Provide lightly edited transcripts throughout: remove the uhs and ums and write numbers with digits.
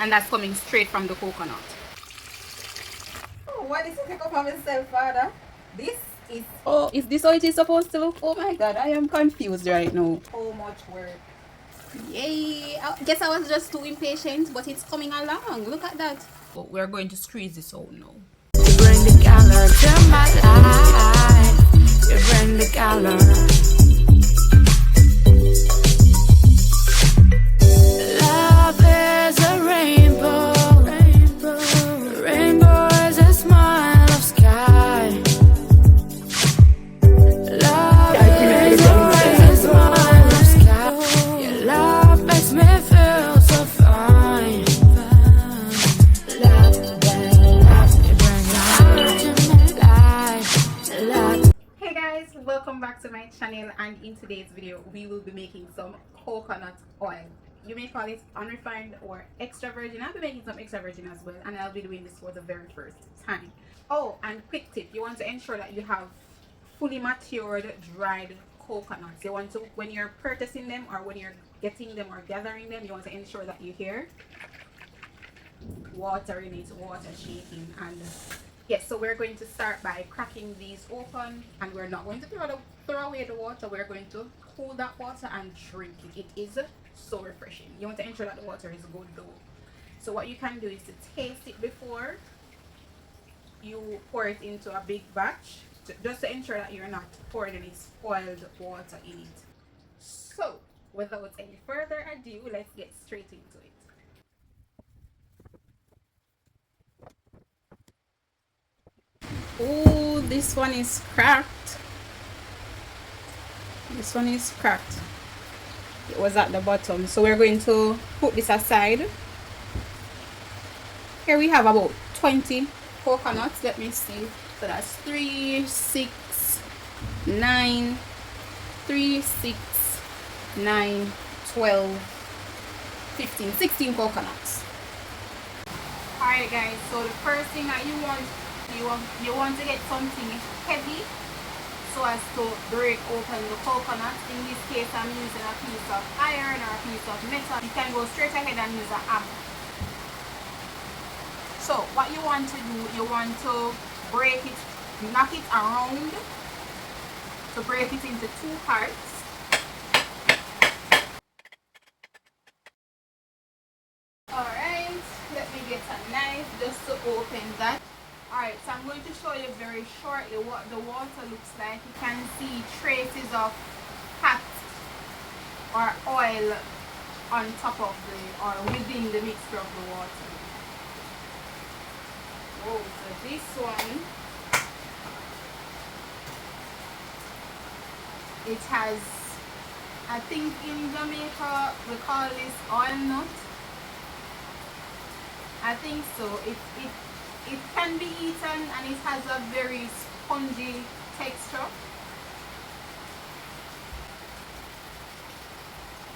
and that's coming straight from the coconut. Oh, what is it take up on myself, Father? This is Oh, is this how it is supposed to look? Oh my god, I am confused right now. so much work. Yay! I guess I was just too impatient, but it's coming along. Look at that. Oh, we're going to squeeze this out now. You bring the color to my life. You bring the color. Love is a rainbow. Rainbow is a smile of sky. Love is a smile of sky. Your love makes me feel so fine. Love, you bring color to my life. Love. Hey guys, welcome back to my channel, and in today's video we will be making some coconut oil. You may call it unrefined or extra virgin. I'll be making some extra virgin as well, and I'll be doing this for the very first time. Oh, and quick tip, you want to ensure that you have fully matured dried coconuts. You want to, when you're purchasing them or when you're getting them or gathering them, you want to ensure that you hear water in it, water shaking. And yes, so we're going to start by cracking these open, and we're not going to throw away the water. We're going to cool that water and drink it. It is so refreshing. You want to ensure that the water is good though. So what you can do is to taste it before you pour it into a big batch, just to ensure that you're not pouring any spoiled water in it. So without any further ado, let's get straight into it. Oh, this one is cracked. This one is cracked. It was at the bottom, so we're going to put this aside. Here we have about 20 coconuts. Let me see. So that's 3, 6, 9, 3, 6, 9, 12, 15, 16 coconuts. Alright guys, so the first thing that you want to get something heavy so as to break open the coconut. In this case I'm using a piece of iron or a piece of metal. You can go straight ahead and use a hammer. So what you want to do, you want to break it, knock it around to break it into 2 parts. Alright, let me get a knife just to open that. Alright, so I'm going to show you very shortly what the water looks like. You can see traces of fat or oil on top of or within the mixture of the water. Oh, so this one, it has, I think in Jamaica we call this oil nut. I think so. It can be eaten and it has a very spongy texture.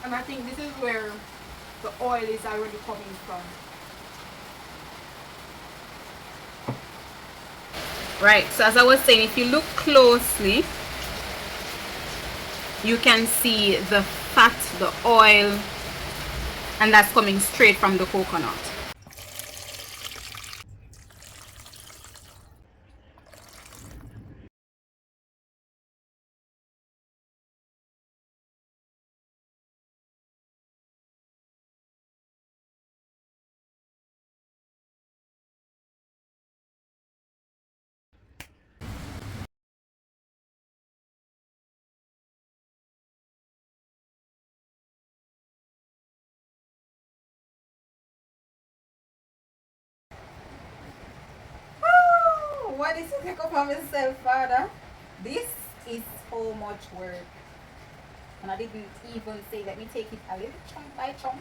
And I think this is where the oil is already coming from. Right, so as I was saying, if you look closely, you can see the fat, the oil, and that's coming straight from the coconut. Oh, what is it take up on myself, Father? This is so much work. And I didn't even say, let me take it a little chunk by chunk.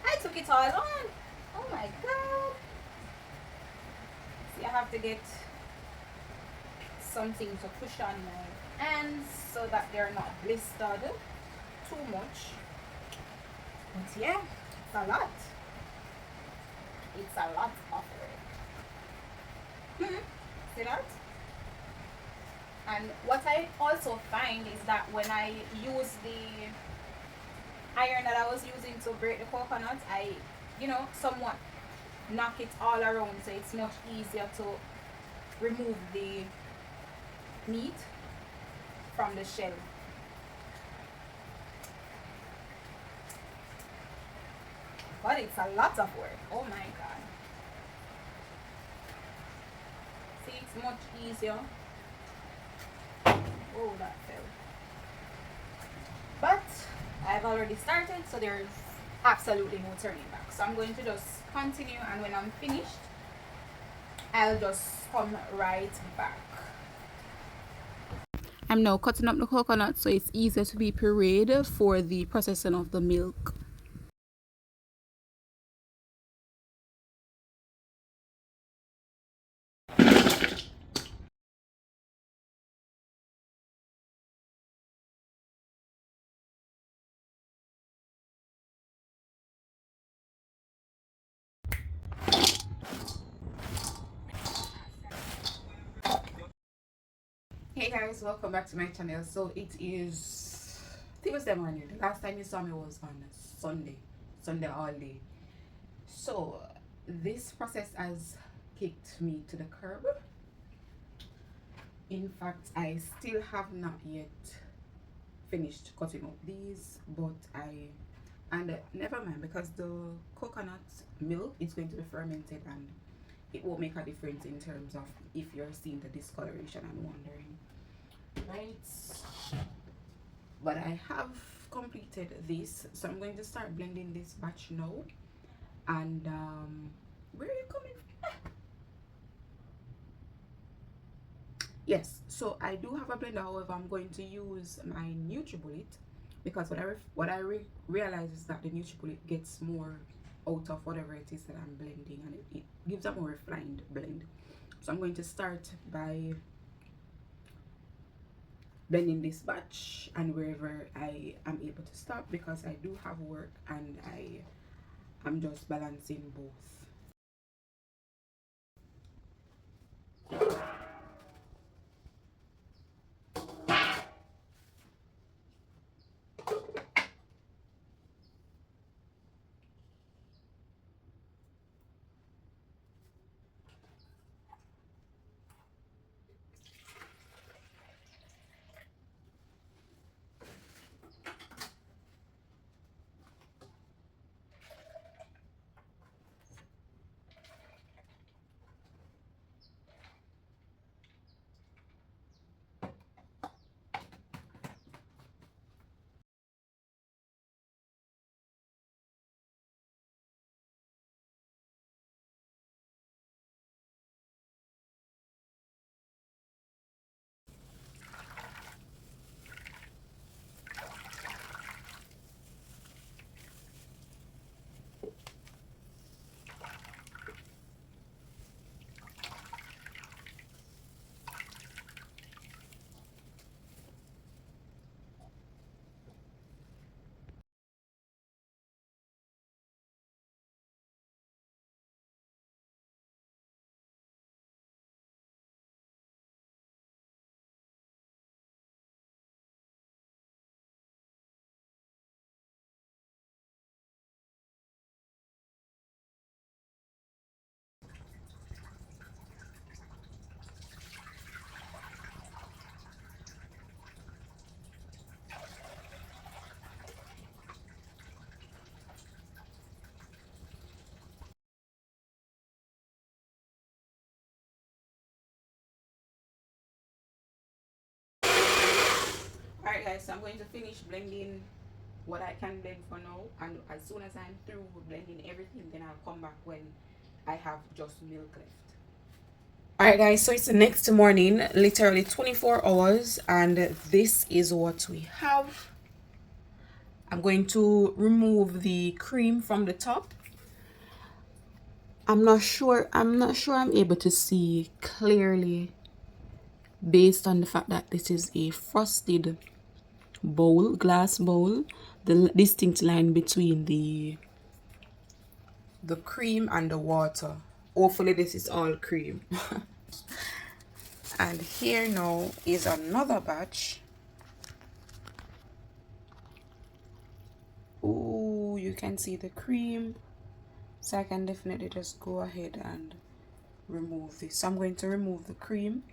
I took it all on. Oh my god. See, I have to get something to push on my hands so that they're not blistered too much. But yeah, it's a lot. It's a lot of work. See that? And what I also find is that when I use the iron that I was using to break the coconut, I you know, somewhat knock it all around, so it's much easier to remove the meat from the shell. But it's a lot of work. Oh my god. See, it's much easier. Oh, that fell. But I've already started, so there's absolutely no turning back. So I'm going to just continue, and when I'm finished, I'll just come right back. I'm now cutting up the coconut so it's easier to be pureed for the processing of the milk. Hey guys, welcome back to my channel. So it is Tuesday morning. The last time you saw me was on Sunday all day. So this process has kicked me to the curb. In fact, I still have not yet finished cutting up these, but never mind, because the coconut milk is going to be fermented and it won't make a difference in terms of if you're seeing the discoloration and wondering, right? But I have completed this, so I'm going to start blending this batch now. And where are you coming from? Yes, so I do have a blender. However, I'm going to use my NutriBullet, because what I realize is that the NutriBullet gets more out of whatever it is that I'm blending, and it gives a more refined blend. So I'm going to start by blending this batch, and wherever I am able to stop, because I do have work and I'm just balancing both. Alright guys, so I'm going to finish blending what I can blend for now, and as soon as I'm through blending everything, then I'll come back when I have just milk left. Alright guys, so it's the next morning, literally 24 hours, and this is what we have. I'm going to remove the cream from the top. I'm not sure I'm able to see clearly based on the fact that this is a frosted bowl, glass bowl, the distinct line between the cream and the water. Hopefully this is all cream. And here now is another batch. Oh, you can see the cream So I can definitely just go ahead and remove this. So I'm going to remove the cream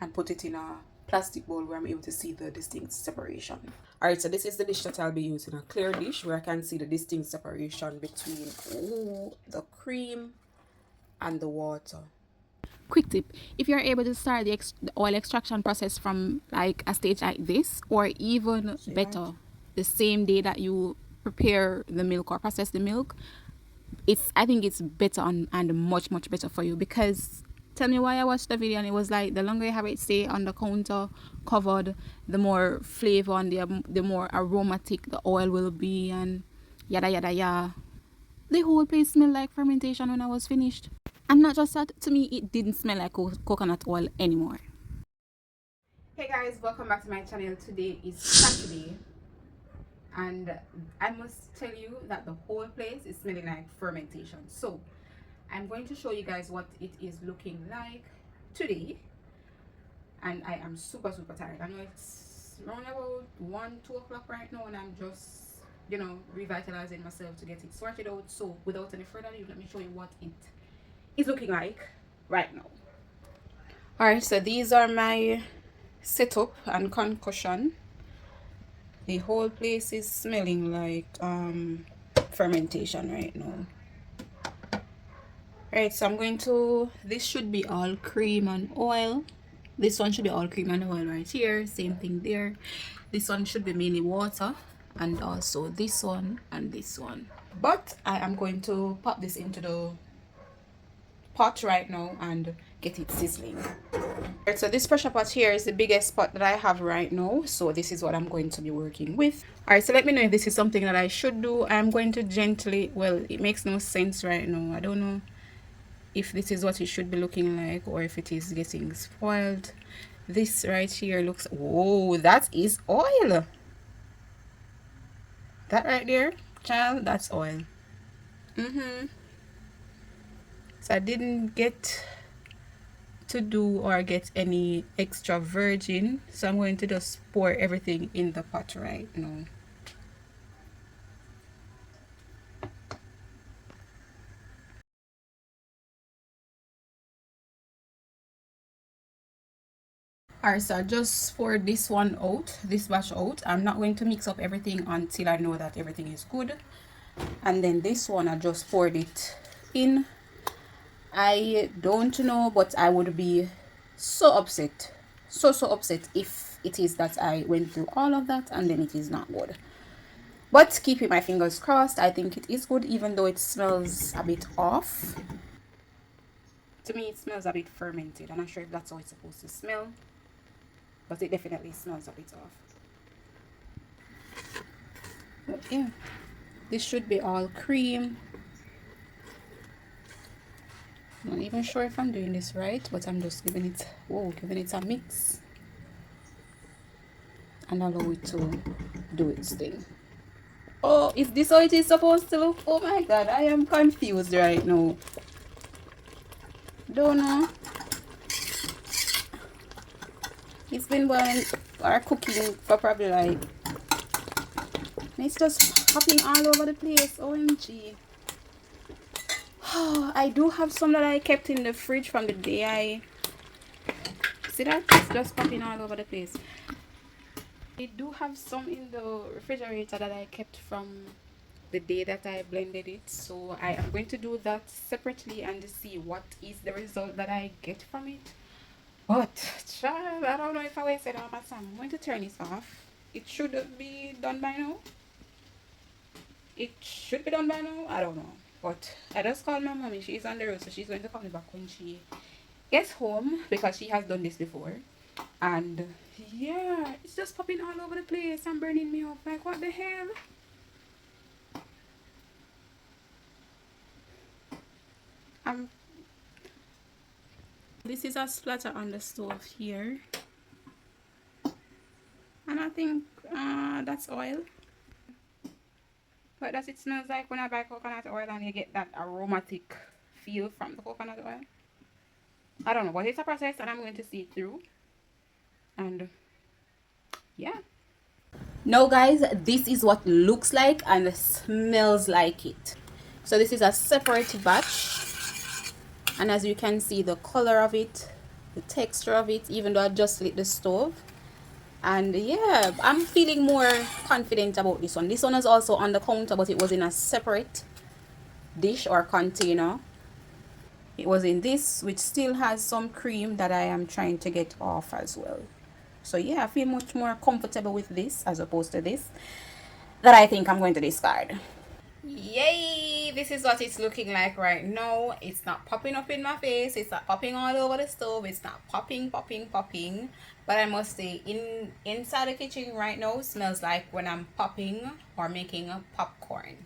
and put it in a plastic bowl where I'm able to see the distinct separation. Alright, so this is the dish that I'll be using, a clear dish where I can see the distinct separation between the cream and the water. Quick tip, if you're able to start the oil extraction process from like a stage like this, or even better, the same day that you prepare the milk or process the milk, I think it's better and much better for you. Because tell me why I watched the video and it was like the longer you have it stay on the counter covered, the more flavor and the more aromatic the oil will be, and yada yada yada. The whole place smelled like fermentation when I was finished. And not just that, to me it didn't smell like coconut oil anymore. Hey guys, welcome back to my channel. Today is Saturday and I must tell you that the whole place is smelling like fermentation. So I'm going to show you guys what it is looking like today. And I am super tired. I know it's around about 1-2 o'clock right now and I'm just, you know, revitalizing myself to get it sorted out. So without any further ado, let me show you what it is looking like right now. Alright, so these are my setup and concussion. The whole place is smelling like fermentation right now. Right, so I'm going to, this should be all cream and oil. This one should be all cream and oil right here. Same thing there. This one should be mainly water, and also this one and this one. But I am going to pop this into the pot right now and get it sizzling. Right, so this pressure pot here is the biggest pot that I have right now, so this is what I'm going to be working with. All right, so let me know if this is something that I should do. I'm going to gently, well, it makes no sense right now. I don't know if this is what it should be looking like or if it is getting spoiled. This right here looks, whoa, that is oil. That right there, child, that's oil. So I didn't get to do or get any extra virgin, so I'm going to just pour everything in the pot right now. Alright, so I just pour this one out, this batch out. I'm not going to mix up everything until I know that everything is good. And then this one I just poured it in. I don't know, but I would be so upset, so upset if it is that I went through all of that and then it is not good. But keeping my fingers crossed, I think it is good, even though it smells a bit off. To me, it smells a bit fermented. I'm not sure if that's how it's supposed to smell, but it definitely smells a bit off. But yeah, this should be all cream. Not even sure if I'm doing this right, but I'm just giving it, giving it a mix and allow it to do its thing. Oh, is this how it is supposed to look? Oh my god, I am confused right now. Don't know. It's been boiling or cooking for probably like, it's just hopping all over the place. OMG. I do have some that I kept in the fridge from the day I see that it's just popping all over the place. I do have some in the refrigerator that I kept from the day that I blended it, so I am going to do that separately and see what is the result that I get from it. But child, I don't know if I wasted all my time. I'm going to turn this off. It should be done by now. It should be done by now. I don't know. But I just called my mommy. She's on the road, so she's going to call me back when she gets home because she has done this before. And yeah, it's just popping all over the place and burning me up. Like, what the hell? This is a splatter on the stove here. And I think that's oil. But does it smells like when I buy coconut oil and you get that aromatic feel from the coconut oil? I don't know, but it's a process and I'm going to see it through. And yeah. Now guys, this is what looks like and smells like it. So this is a separate batch, and as you can see, the color of it, the texture of it, even though I just lit the stove. And yeah, I'm feeling more confident about this one. This one is also on the counter, but it was in a separate dish or container. It was in this, which still has some cream that I am trying to get off as well. So yeah, I feel much more comfortable with this as opposed to this that I think I'm going to discard. Yay, this is what it's looking like right now. It's not popping up in my face, it's not popping all over the stove, it's not popping, but I must say, inside the kitchen right now smells like when I'm popping or making a popcorn,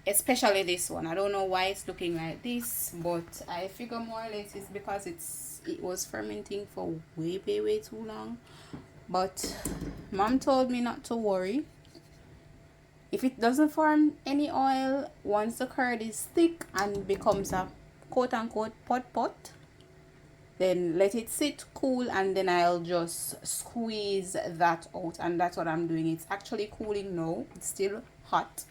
especially this one. I don't know why it's looking like this, but I figure more or less it's because it was fermenting for way too long. But mom told me not to worry. If it doesn't form any oil, once the curd is thick and becomes a quote-unquote pot, then let it sit, cool, and then I'll just squeeze that out. And that's what I'm doing. It's actually cooling now. It's still hot.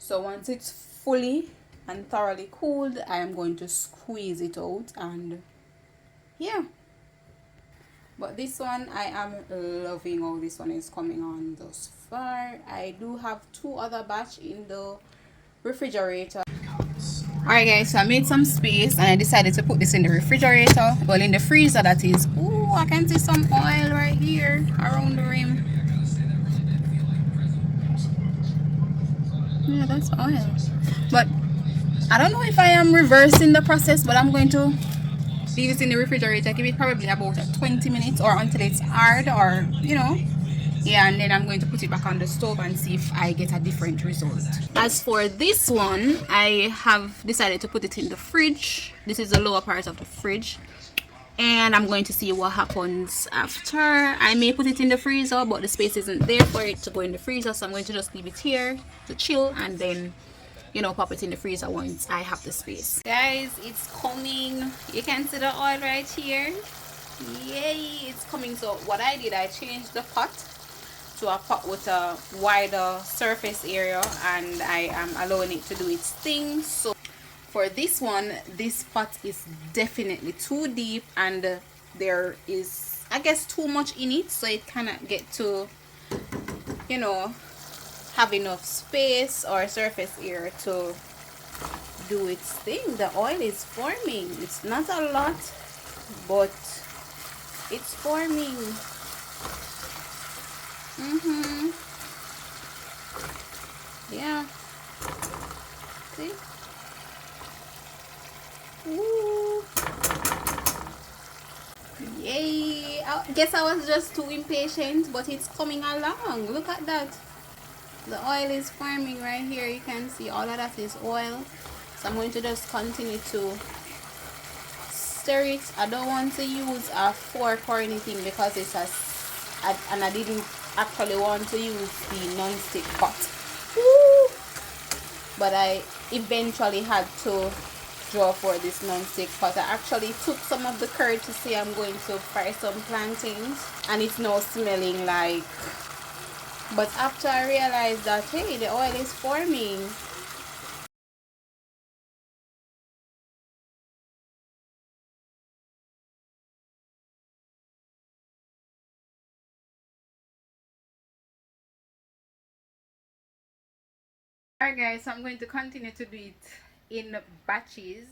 So once it's fully and thoroughly cooled, I am going to squeeze it out, and yeah. But this one, I am loving how this one is coming on thus far. I do have 2 other batch in the refrigerator. Alright guys, so I made some space and I decided to put this in the refrigerator. Well, in the freezer, that is. Ooh, I can see some oil right here around the rim. Yeah, that's oil. But I don't know if I am reversing the process, but I'm going to leave it in the refrigerator, give it probably about 20 minutes or until it's hard, or yeah, and then I'm going to put it back on the stove and see if I get a different result. As for this one, I have decided to put it in the fridge. This is the lower part of the fridge, and I'm going to see what happens after. I may put it in the freezer, but the space isn't there for it to go in the freezer, so I'm going to just leave it here to chill, and then pop it in the freezer once I have the space. Guys, it's coming. You can see the oil right here. Yay, it's coming. So what I did, I changed the pot to a pot with a wider surface area, and I am allowing it to do its thing. So for this one, this pot is definitely too deep, and there is, I guess, too much in it, so it cannot get to have enough space or surface area to do its thing. The oil is forming. It's not a lot, but it's forming. Yeah, see. Ooh. Yay, I guess I was just too impatient, but it's coming along. Look at that. The oil is forming right here. You can see all of that is oil. So I'm going to just continue to stir it. I don't want to use a fork or anything because it's and I didn't actually want to use the non-stick pot. Woo! But I eventually had to draw for this non-stick pot. I actually took some of the curd to say I'm going to fry some plantains, and it's now smelling like. But after I realized that, hey, the oil is forming. Alright guys, so I'm going to continue to do it in batches.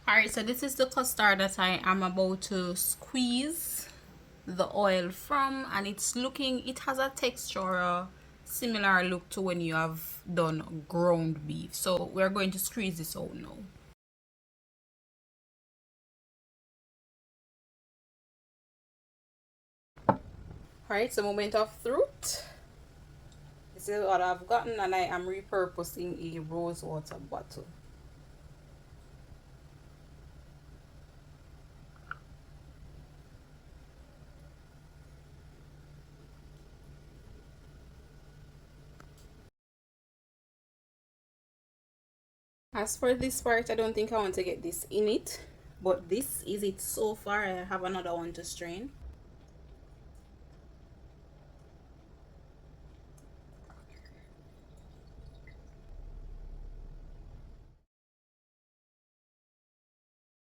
Alright, so this is the custard that I am about to squeeze the oil from, and it has a texture, a similar look to when you have done ground beef. So we're going to squeeze this out now. Alright, so moment of truth. This is what I've gotten, and I am repurposing a rose water bottle. As for this part, I don't think I want to get this in it, but this is it so far. I have another one to strain.